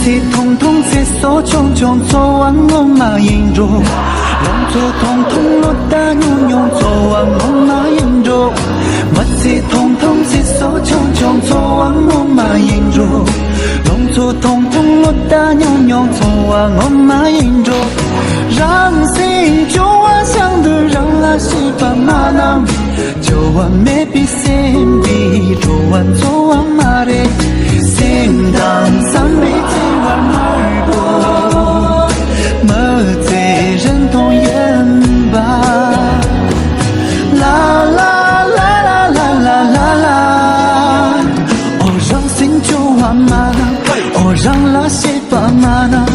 切统统切所种种错往我嘛引着，弄错统统落大用用错往我嘛引着，我切统统切所种种错往我嘛引着，弄错统统落大用用错往我嘛引着，让心就我想的让那西巴马nam，就我没比心比就我错往嘛的。心当三昧在玩耳朵，没在人同眼吧。啦啦啦啦啦啦啦啦，哦让心就完嘛，哦让那些爸妈呢。